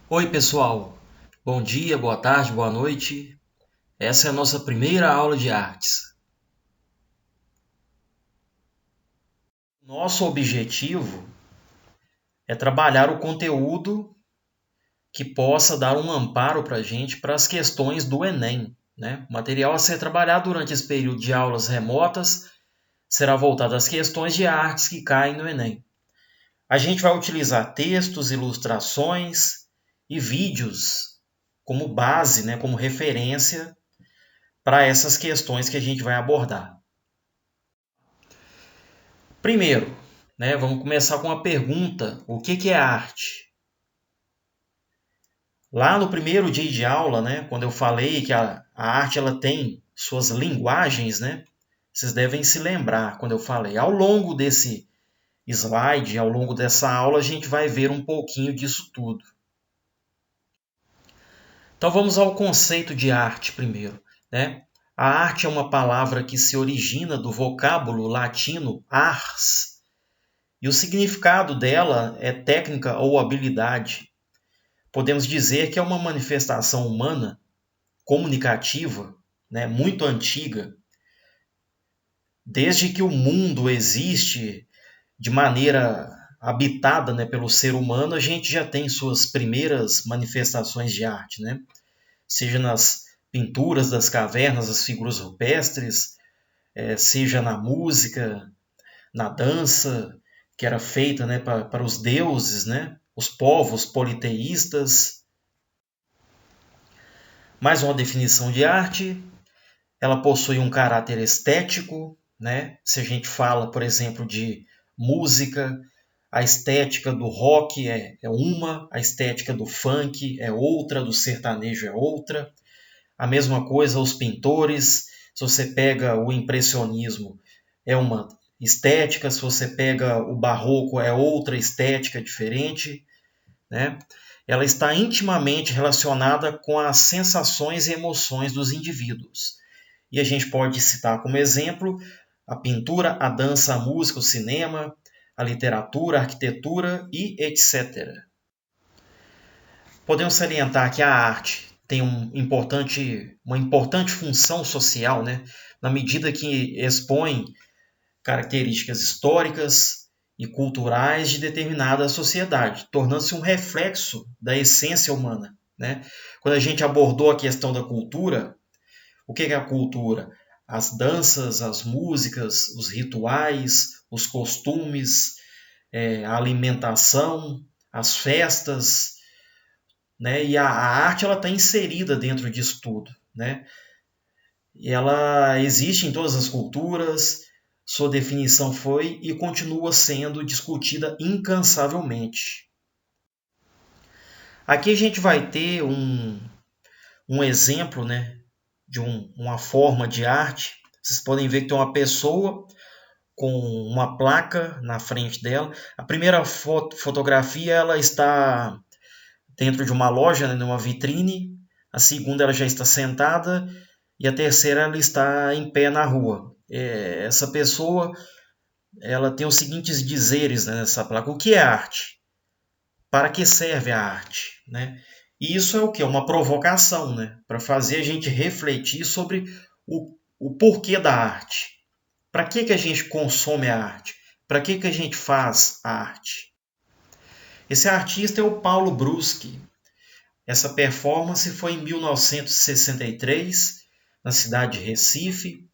Oi, pessoal. Bom dia, boa tarde, boa noite. Essa é a nossa primeira aula de artes. Nosso objetivo é trabalhar o conteúdo que possa dar um amparo para a gente para as questões do Enem, né? O material a ser trabalhado durante esse período de aulas remotas será voltado às questões de artes que caem no Enem. A gente vai utilizar textos, ilustrações e vídeos como base, né, como referência para essas questões que a gente vai abordar. Primeiro, né, vamos começar com uma pergunta: o que é arte? Lá no primeiro dia de aula, né, quando eu falei que a arte ela tem suas linguagens, né, vocês devem se lembrar quando eu falei. Ao longo desse slide, ao longo dessa aula, a gente vai ver um pouquinho disso tudo. Então vamos ao conceito de arte primeiro, né? A arte é uma palavra que se origina do vocábulo latino ars, e o significado dela é técnica ou habilidade. Podemos dizer que é uma manifestação humana comunicativa, né, muito antiga. Desde que o mundo existe de maneira habitada, né, pelo ser humano, a gente já tem suas primeiras manifestações de arte, né? Seja nas pinturas das cavernas, as figuras rupestres, seja na música, na dança, que era feita, né, para os deuses, né, os povos politeístas. Mais uma definição de arte: ela possui um caráter estético, né? Se a gente fala, por exemplo, de música, a estética do rock é uma, a estética do funk é outra, do sertanejo é outra. A mesma coisa os pintores. Se você pega o impressionismo, é uma estética; se você pega o barroco, é outra estética diferente, né? Ela está intimamente relacionada com as sensações e emoções dos indivíduos. E a gente pode citar como exemplo a pintura, a dança, a música, o cinema, a literatura, a arquitetura e etc. Podemos salientar que a arte tem uma importante função social, né, na medida que expõe características históricas e culturais de determinada sociedade, tornando-se um reflexo da essência humana, né? Quando a gente abordou a questão da cultura, o que é a cultura? As danças, as músicas, os rituais, os costumes, a alimentação, as festas, né? E a arte ela está inserida dentro disso tudo, né? E ela existe em todas as culturas, sua definição foi e continua sendo discutida incansavelmente. Aqui a gente vai ter um exemplo, né, de uma forma de arte. Vocês podem ver que tem uma pessoa com uma placa na frente dela. A primeira fotografia ela está dentro de uma loja, né, numa vitrine. A segunda ela já está sentada e a terceira ela está em pé na rua. Essa pessoa ela tem os seguintes dizeres, né, nessa placa: o que é arte? Para que serve a arte? Né? E isso é o que? Uma provocação, né? Para fazer a gente refletir sobre o porquê da arte. Para que a gente consome a arte? Para que a gente faz a arte? Esse artista é o Paulo Bruschi. Essa performance foi em 1963, na cidade de Recife.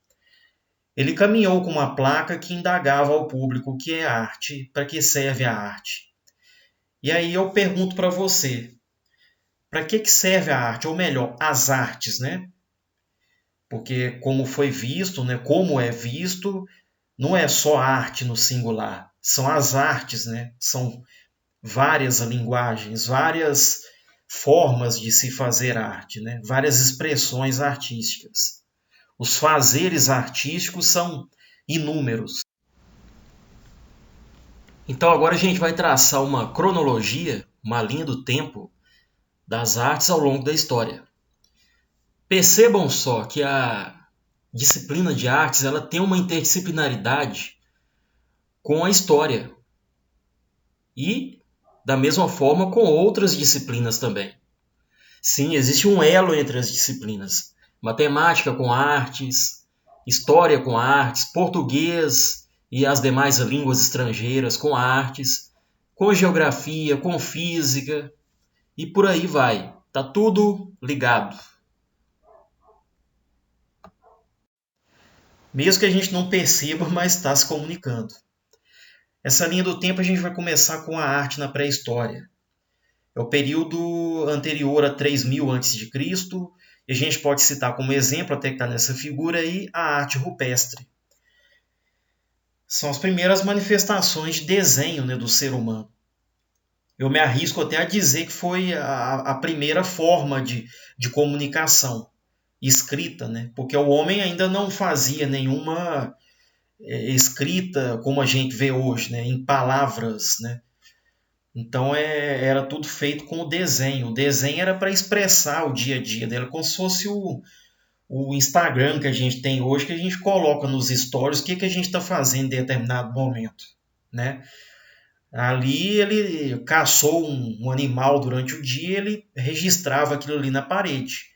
Ele caminhou com uma placa que indagava ao público o que é arte, para que serve a arte. E aí eu pergunto para você: para que serve a arte? Ou melhor, as artes, né? Porque como foi visto, né, como é visto, não é só arte no singular, são as artes, né? São várias linguagens, várias formas de se fazer arte, né? Várias expressões artísticas. Os fazeres artísticos são inúmeros. Então agora a gente vai traçar uma cronologia, uma linha do tempo das artes ao longo da história. Percebam só que a disciplina de artes ela tem uma interdisciplinaridade com a história e da mesma forma com outras disciplinas também. Sim, existe um elo entre as disciplinas. Matemática com artes, história com artes, português e as demais línguas estrangeiras com artes, com geografia, com física e por aí vai. Tá tudo ligado. Mesmo que a gente não perceba, mas está se comunicando. Essa linha do tempo a gente vai começar com a arte na pré-história. É o período anterior a 3000 a.C. E a gente pode citar como exemplo, até que está nessa figura aí, a arte rupestre. São as primeiras manifestações de desenho, né, do ser humano. Eu me arrisco até a dizer que foi a primeira forma de comunicação escrita, né? Porque o homem ainda não fazia nenhuma escrita como a gente vê hoje, né? Em palavras, né? Então era tudo feito com o desenho. O desenho era para expressar o dia a dia dela, como se fosse o Instagram que a gente tem hoje, que a gente coloca nos stories o que a gente está fazendo em determinado momento, né? Ali ele caçou um animal durante o dia, ele registrava aquilo ali na parede.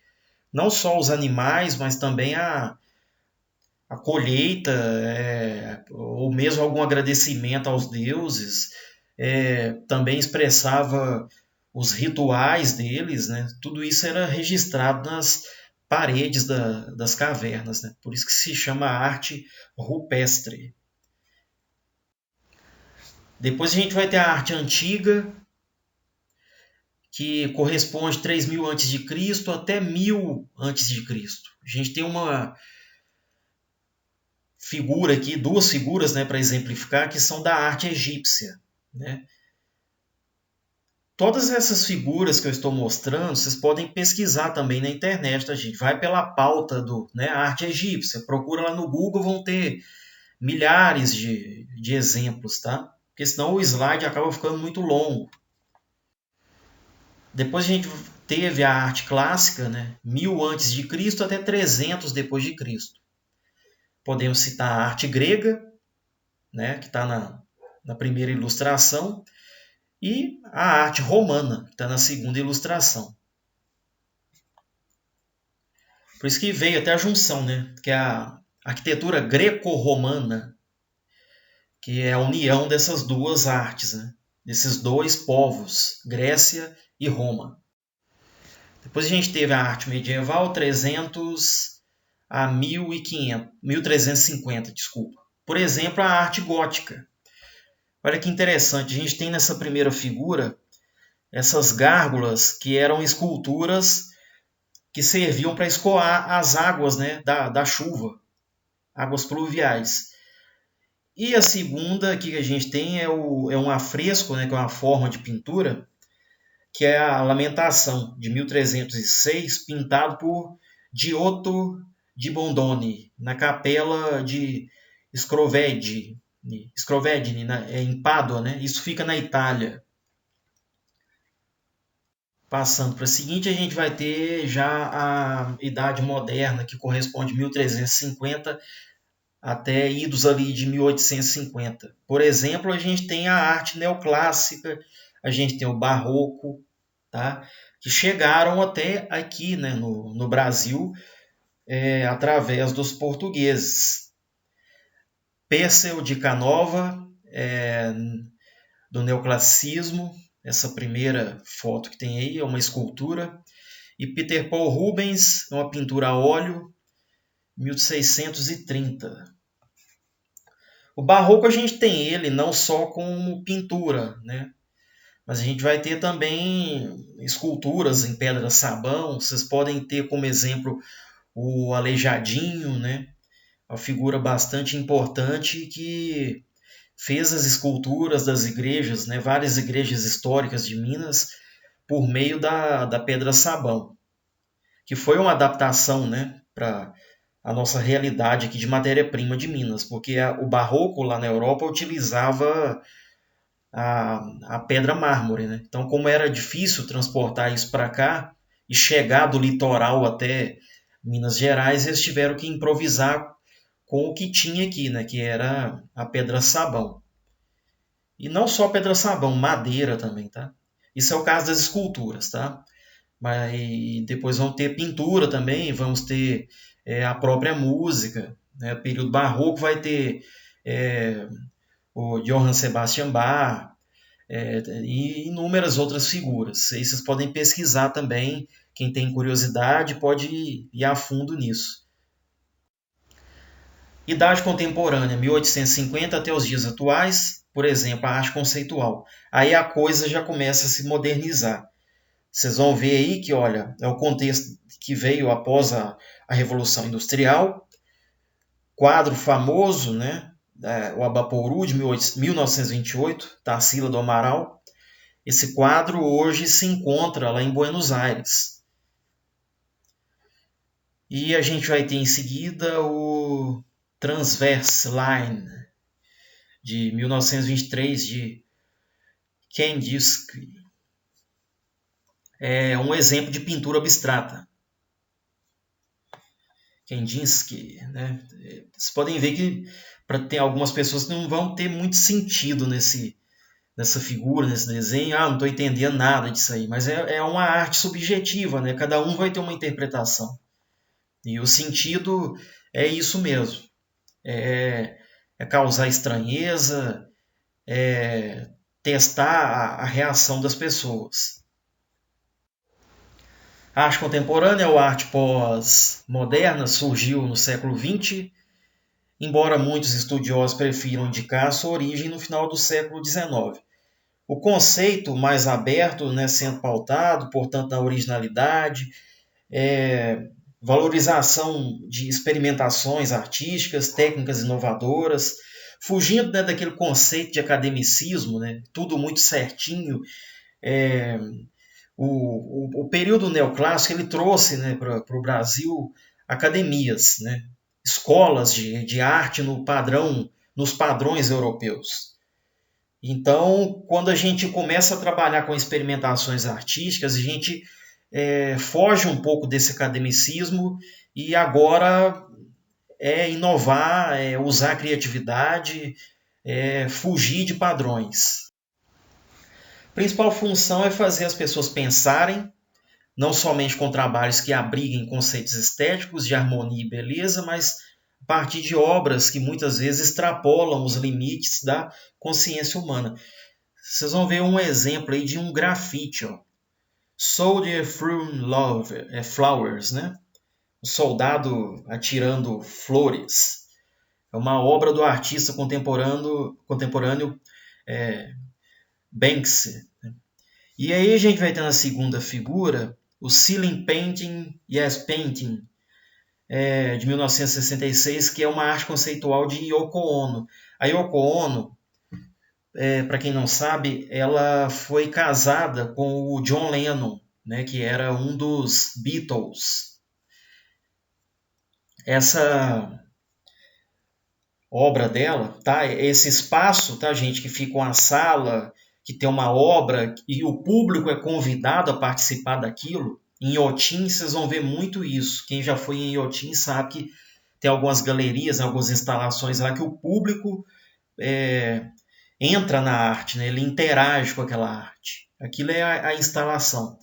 Não só os animais, mas também a colheita, ou mesmo algum agradecimento aos deuses. Também expressava os rituais deles, né? Tudo isso era registrado nas paredes das cavernas, né? Por isso que se chama arte rupestre. Depois a gente vai ter a arte antiga, que corresponde a 3000 a.C. até 1000 a.C. A gente tem uma figura aqui, duas figuras, né, para exemplificar, que são da arte egípcia, né? Todas essas figuras que eu estou mostrando, vocês podem pesquisar também na internet, tá, gente? Vai pela pauta do, né, arte egípcia, procura lá no Google, vão ter milhares de exemplos, tá? Porque senão o slide acaba ficando muito longo. Depois a gente teve a arte clássica, né? 1000 a.C. até 300 depois de Cristo. Podemos citar a arte grega, né? Que está na primeira ilustração, e a arte romana, que está na segunda ilustração. Por isso que veio até a junção, né? Que é a arquitetura greco-romana, que é a união dessas duas artes, né? Desses dois povos, Grécia e Roma. Depois a gente teve a arte medieval, 300 a 1500, 1350, desculpa. Por exemplo, a arte gótica. Olha que interessante, a gente tem nessa primeira figura essas gárgulas que eram esculturas que serviam para escoar as águas, né, da chuva, águas pluviais. E a segunda aqui que a gente tem é um afresco, né, que é uma forma de pintura, que é a Lamentação, de 1306, pintado por Giotto di Bondone, na capela de Scrovegni, em Pádua, né? Isso fica na Itália. Passando para a seguinte, a gente vai ter já a Idade Moderna, que corresponde a 1350 até idos ali de 1850. Por exemplo, a gente tem a arte neoclássica, a gente tem o barroco, tá? Que chegaram até aqui, né, no Brasil, através dos portugueses. Pecel de Canova, do neoclassicismo, essa primeira foto que tem aí é uma escultura, e Peter Paul Rubens, uma pintura a óleo, 1630. O barroco a gente tem ele não só como pintura, né? Mas a gente vai ter também esculturas em pedra sabão. Vocês podem ter como exemplo o Aleijadinho, né? Uma figura bastante importante que fez as esculturas das igrejas, né? Várias igrejas históricas de Minas, por meio da pedra sabão, que foi uma adaptação, né, para a nossa realidade aqui de matéria-prima de Minas, porque o barroco lá na Europa utilizava a pedra mármore, né? Então, como era difícil transportar isso para cá e chegar do litoral até Minas Gerais, eles tiveram que improvisar com o que tinha aqui, né? Que era a pedra sabão. E não só pedra-sabão, madeira também, tá? Isso é o caso das esculturas, tá? Mas depois vamos ter pintura também, vamos ter a própria música, né? Período barroco vai ter é, o Johann Sebastian Bach, e inúmeras outras figuras. Aí vocês podem pesquisar também, quem tem curiosidade pode ir a fundo nisso. Idade contemporânea, 1850 até os dias atuais, por exemplo, a arte conceitual. Aí a coisa já começa a se modernizar. Vocês vão ver aí que, olha, é o contexto que veio após a Revolução Industrial, quadro famoso, né? O Abaporu, de 1928, Tarsila do Amaral. Esse quadro hoje se encontra lá em Buenos Aires. E a gente vai ter em seguida o Transverse Line, de 1923, de Kandinsky. É um exemplo de pintura abstrata. Kandinsky, né? Vocês podem ver que ter algumas pessoas que não vão ter muito sentido nessa figura, nesse desenho. Não estou entendendo nada disso aí. Mas é uma arte subjetiva, né? Cada um vai ter uma interpretação. E o sentido é isso mesmo. É causar estranheza, é testar a reação das pessoas. A arte contemporânea ou arte pós-moderna surgiu no século XX, embora muitos estudiosos prefiram indicar sua origem no final do século XIX. O conceito mais aberto, né, sendo pautado, portanto, na originalidade, valorização de experimentações artísticas, técnicas inovadoras, fugindo, né, daquele conceito de academicismo, né, tudo muito certinho. O período neoclássico ele trouxe, né, para o Brasil academias, né, escolas de arte nos padrões europeus. Então, quando a gente começa a trabalhar com experimentações artísticas, a gente foge um pouco desse academicismo e agora inovar, usar a criatividade, fugir de padrões. A principal função é fazer as pessoas pensarem, não somente com trabalhos que abriguem conceitos estéticos de harmonia e beleza, mas a partir de obras que muitas vezes extrapolam os limites da consciência humana. Vocês vão ver um exemplo aí de um grafite, ó. Soldier Throwing Flowers, né? O soldado atirando flores. É uma obra do artista contemporâneo Banksy. E aí a gente vai ter na segunda figura o Ceiling Painting, Yes Painting, de 1966, que é uma arte conceitual de Yoko Ono. A Yoko Ono, para quem não sabe, ela foi casada com o John Lennon, né, que era um dos Beatles. Essa obra dela, tá? Esse espaço, tá, gente, que fica uma sala, que tem uma obra e o público é convidado a participar daquilo. Em Iotim vocês vão ver muito isso. Quem já foi em Iotim sabe que tem algumas galerias, algumas instalações lá que o público entra na arte, né? Ele interage com aquela arte. Aquilo é a instalação.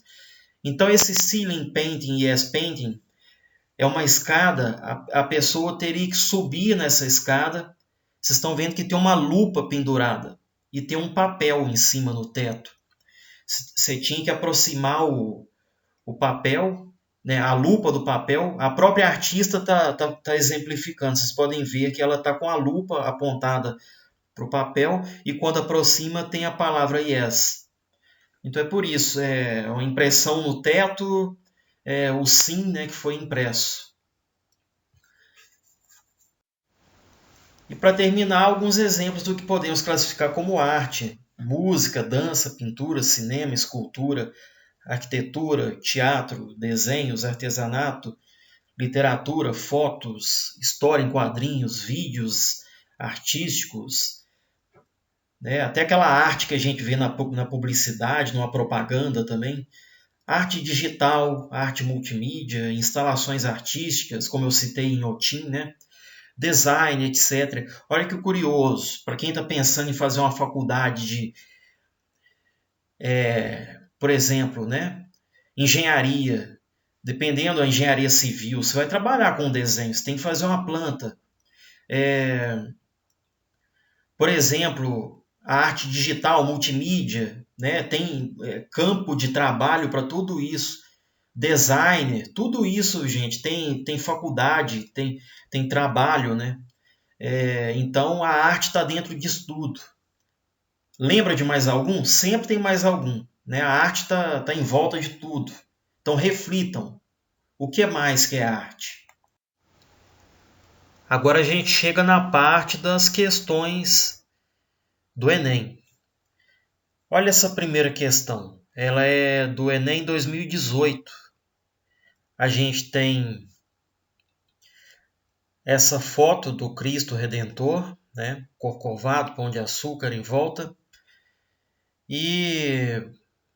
Então esse Ceiling Painting e Yes Painting é uma escada, a pessoa teria que subir nessa escada. Vocês estão vendo que tem uma lupa pendurada e tem um papel em cima no teto. Você tinha que aproximar o papel, né, a lupa do papel. A própria artista tá exemplificando. Vocês podem ver que ela está com a lupa apontada para o papel e quando aproxima tem a palavra yes. Então é por isso, é uma impressão no teto, o sim, né, que foi impresso. E para terminar, alguns exemplos do que podemos classificar como arte: música, dança, pintura, cinema, escultura, arquitetura, teatro, desenhos, artesanato, literatura, fotos, história em quadrinhos, vídeos artísticos, né? Até aquela arte que a gente vê na publicidade, numa propaganda também. Arte digital, arte multimídia, instalações artísticas, como eu citei em Otim, né? design, etc. Olha que curioso, para quem está pensando em fazer uma faculdade de, por exemplo, né, engenharia, dependendo da engenharia civil, você vai trabalhar com desenho, você tem que fazer uma planta. Por exemplo, a arte digital, multimídia, né, tem campo de trabalho para tudo isso. Designer, tudo isso, gente, tem faculdade, tem trabalho, né? Então a arte está dentro disso tudo. Lembra de mais algum? Sempre tem mais algum. Né? A arte está em volta de tudo. Então reflitam. O que mais que é arte? Agora a gente chega na parte das questões do Enem. Olha essa primeira questão. Ela é do Enem 2018. A gente tem essa foto do Cristo Redentor, né? Corcovado, pão de açúcar em volta. E,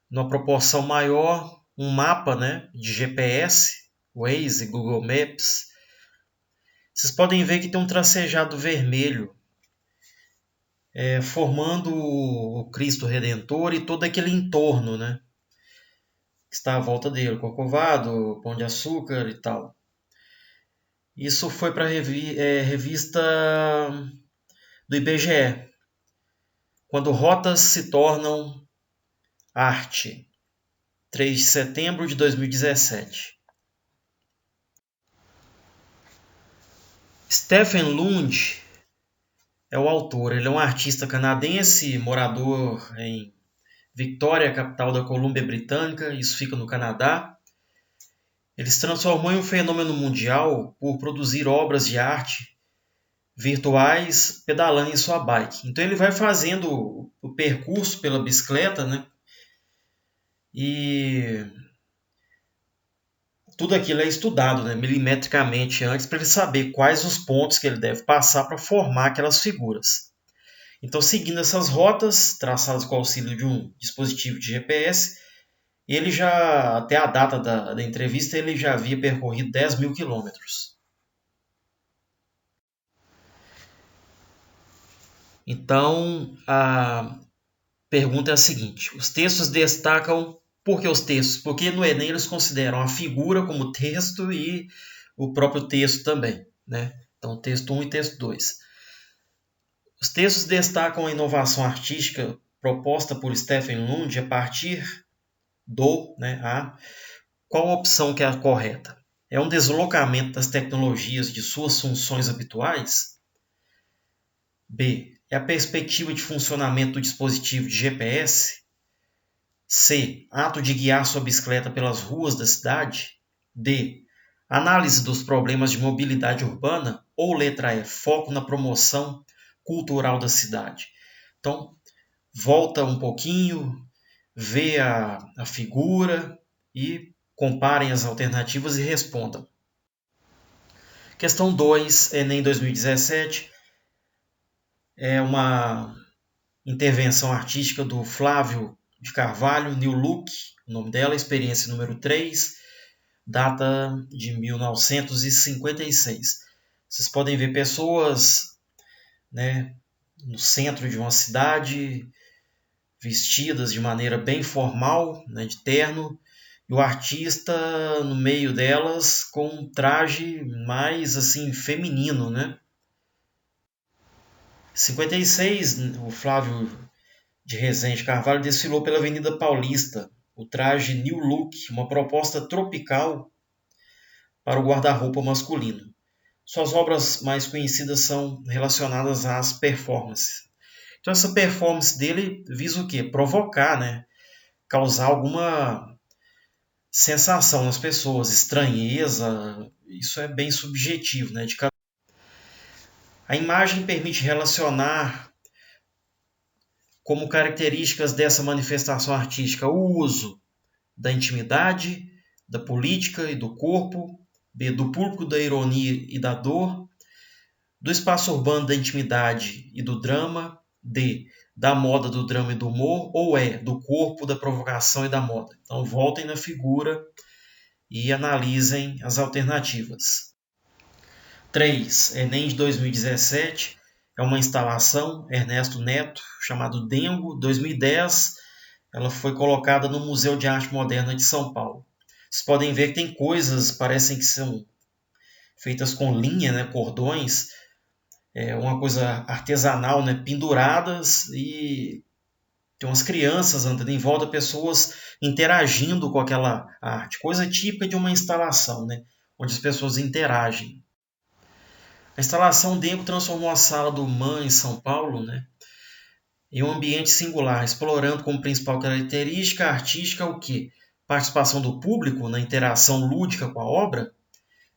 numa proporção maior, um mapa, né, de GPS, Waze, Google Maps. Vocês podem ver que tem um tracejado vermelho formando o Cristo Redentor e todo aquele entorno, né, que está à volta dele, Corcovado, Pão de Açúcar e tal. Isso foi para a revista do IBGE, quando rotas se tornam arte, 3 de setembro de 2017. Stephen Lund é o autor. Ele é um artista canadense, morador em Victoria, capital da Colômbia Britânica. Isso fica no Canadá. Ele se transformou em um fenômeno mundial por produzir obras de arte virtuais pedalando em sua bike. Então ele vai fazendo o percurso pela bicicleta, né? E tudo aquilo é estudado, né, milimetricamente antes para ele saber quais os pontos que ele deve passar para formar aquelas figuras. Então, seguindo essas rotas, traçadas com o auxílio de um dispositivo de GPS, ele já, até a data da entrevista, ele já havia percorrido 10 mil quilômetros. Então, a pergunta é a seguinte: os textos destacam. Por que os textos? Porque no Enem eles consideram a figura como texto e o próprio texto também, né? Então, texto 1 e texto 2. Os textos destacam a inovação artística proposta por Stephen Lund a partir qual a opção que é a correta? É um deslocamento das tecnologias de suas funções habituais? B. É a perspectiva de funcionamento do dispositivo de GPS? C. Ato de guiar sua bicicleta pelas ruas da cidade? D. Análise dos problemas de mobilidade urbana? Ou letra E. Foco na promoção cultural da cidade? Então, volta um pouquinho, vê a figura e comparem as alternativas e respondam. Questão 2, Enem 2017, é uma intervenção artística do Flávio de Carvalho, New Look, o nome dela, experiência número 3, data de 1956. Vocês podem ver pessoas, né, no centro de uma cidade, vestidas de maneira bem formal, né, de terno, e o artista no meio delas com um traje mais assim feminino, né? 56, o Flávio de Rezende Carvalho desfilou pela Avenida Paulista, o traje New Look, uma proposta tropical para o guarda-roupa masculino. Suas obras mais conhecidas são relacionadas às performances. Então essa performance dele visa o quê? Provocar, né? Causar alguma sensação nas pessoas, estranheza, isso é bem subjetivo, né? A imagem permite relacionar como características dessa manifestação artística o uso da intimidade, da política e do corpo, B, do público da ironia e da dor, do espaço urbano da intimidade e do drama, D, da moda, do drama e do humor, ou E, do corpo, da provocação e da moda. Então voltem na figura e analisem as alternativas. 3, Enem de 2017, é uma instalação Ernesto Neto, chamado Dengo, 2010, ela foi colocada no Museu de Arte Moderna de São Paulo. Vocês podem ver que tem coisas, parecem que são feitas com linha, né, cordões, uma coisa artesanal, né, penduradas, e tem umas crianças andando em volta, pessoas interagindo com aquela arte, coisa típica de uma instalação, né, onde as pessoas interagem. A instalação Dengo transformou a Sala do MAN em São Paulo, né, em um ambiente singular, explorando como principal característica artística o quê? Participação do público na interação lúdica com a obra.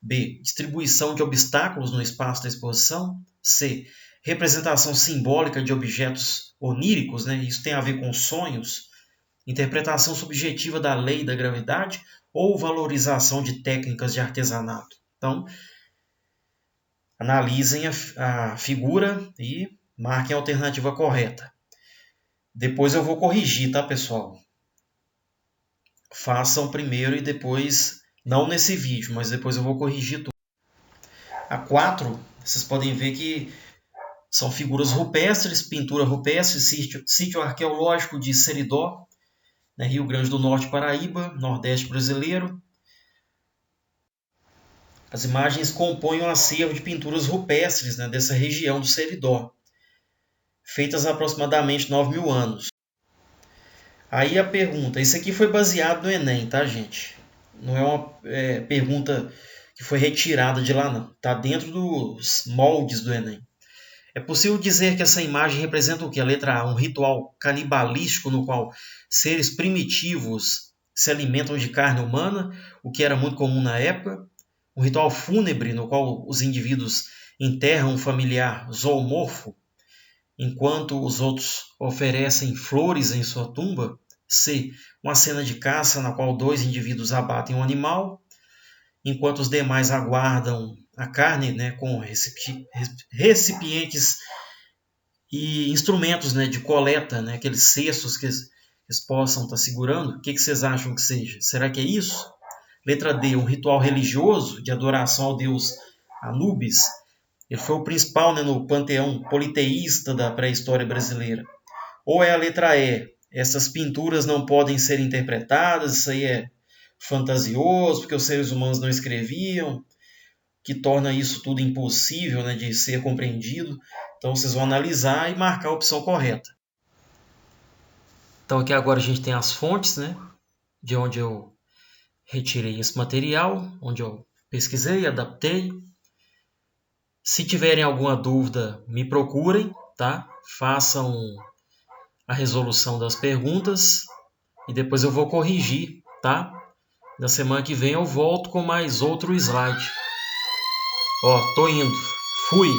B. Distribuição de obstáculos no espaço da exposição. C. Representação simbólica de objetos oníricos, né? Isso tem a ver com sonhos. Interpretação subjetiva da lei da gravidade ou valorização de técnicas de artesanato. Então, analisem a figura e marquem a alternativa correta. Depois eu vou corrigir, tá, pessoal? Façam primeiro e depois, não nesse vídeo, mas depois eu vou corrigir tudo. A 4, vocês podem ver que são figuras rupestres, pintura rupestre, sítio arqueológico de Seridó, né, Rio Grande do Norte, Paraíba, Nordeste brasileiro. As imagens compõem um acervo de pinturas rupestres, né, dessa região do Seridó, feitas há aproximadamente 9.000 anos. Aí a pergunta, isso aqui foi baseado no Enem, tá, gente? Não é uma pergunta que foi retirada de lá, não. Está dentro dos moldes do Enem. É possível dizer que essa imagem representa o quê? A letra A, um ritual canibalístico no qual seres primitivos se alimentam de carne humana, o que era muito comum na época. Um ritual fúnebre no qual os indivíduos enterram um familiar zoomorfo, enquanto os outros oferecem flores em sua tumba. C. Uma cena de caça na qual 2 indivíduos abatem um animal, enquanto os demais aguardam a carne, né, com recipientes e instrumentos, né, de coleta, né, aqueles cestos que eles possam estar segurando. O que vocês acham que seja? Será que é isso? Letra D. Um ritual religioso de adoração ao deus Anubis. Ele foi o principal, né, no panteão politeísta da pré-história brasileira. Ou é a letra E. Essas pinturas não podem ser interpretadas, isso aí é fantasioso, porque os seres humanos não escreviam, que torna isso tudo impossível, né, de ser compreendido. Então vocês vão analisar e marcar a opção correta. Então aqui agora a gente tem as fontes, né, de onde eu retirei esse material, onde eu pesquisei, adaptei. Se tiverem alguma dúvida, me procurem, tá? Façam a resolução das perguntas e depois eu vou corrigir, tá? Na semana que vem eu volto com mais outro slide. Ó, tô indo. Fui!